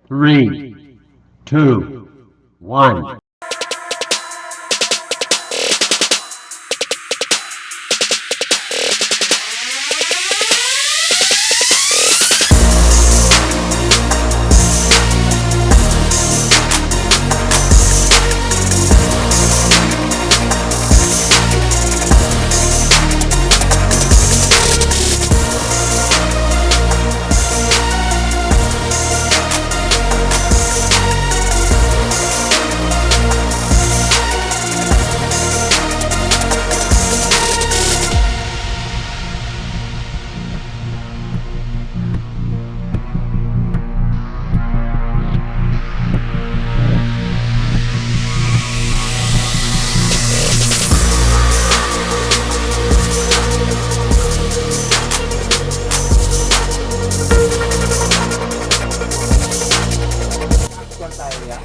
3, 2, 1.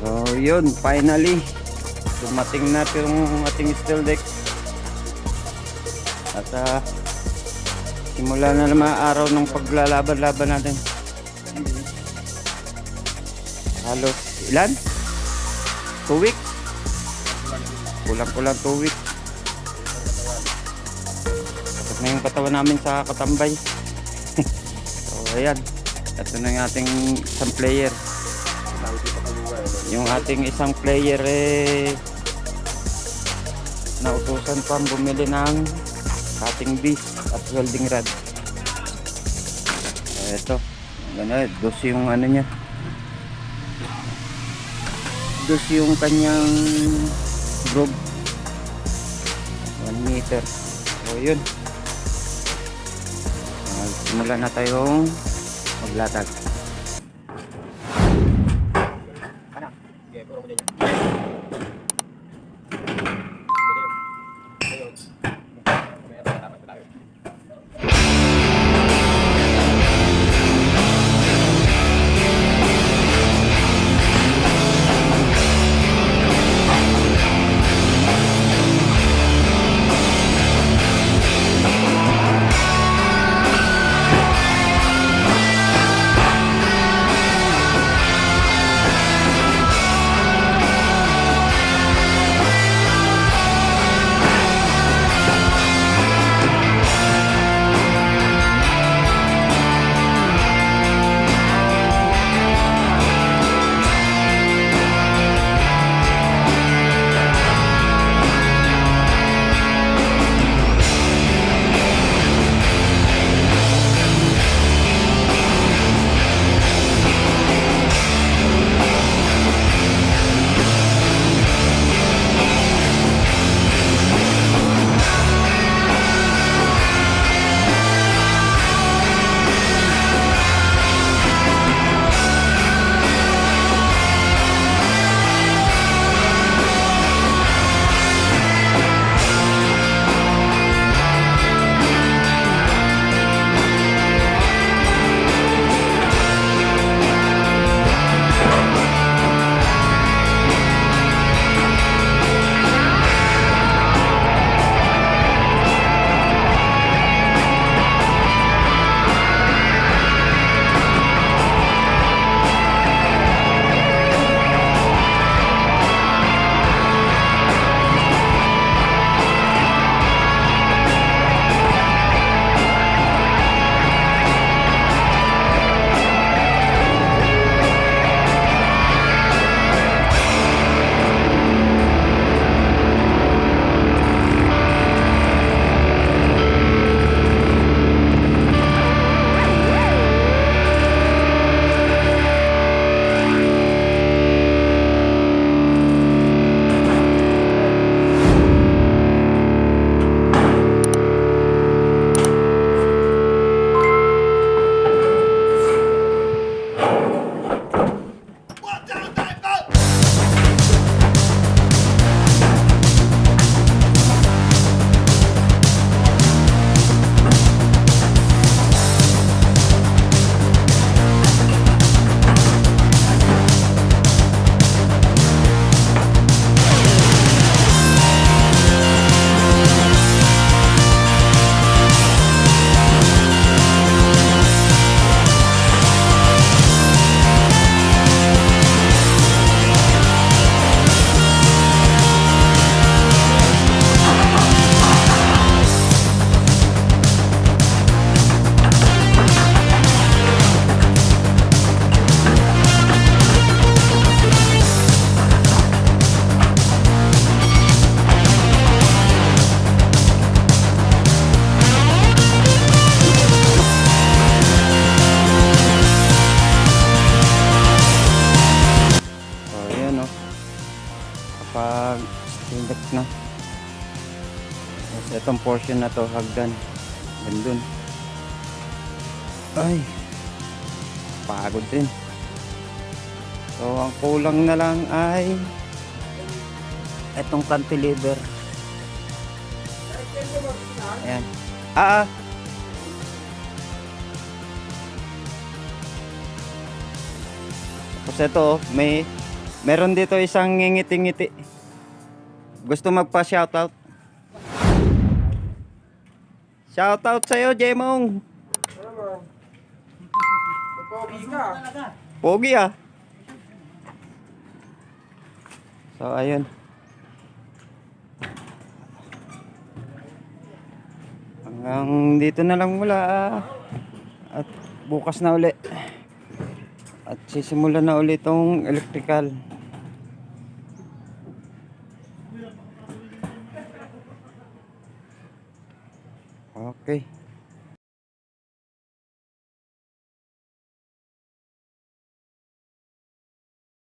So yun, finally dumating na yung ating steel deck at simula na naman araw ng paglalaban-laban natin. Halos ilan? 2 weeks? Kulang-kulang 2 weeks. Tapos na yung katawan namin sa katambay. So ayan, ito na yung ating isang player. Yung ating isang player nautusan pang bumili ng cutting piece at welding rod. Ito, ganun, dos yung ano niya. Dos yung kanyang groove. 1 meter. So yun. Simula na tayong maglatag. deck na. Tapos itong portion na to hagdan gandun. Ay, pagod din. So ang kulang na lang ay itong cantilever. Ayan. Tapos ito, meron dito isang ngingiti-ngiti. Gusto magpa-shoutout? Shoutout sa'yo, Jemong. Pogi ah. So ayun. Hanggang dito na lang mula at bukas na uli. At sisimulan na ulit itong electrical. Okay.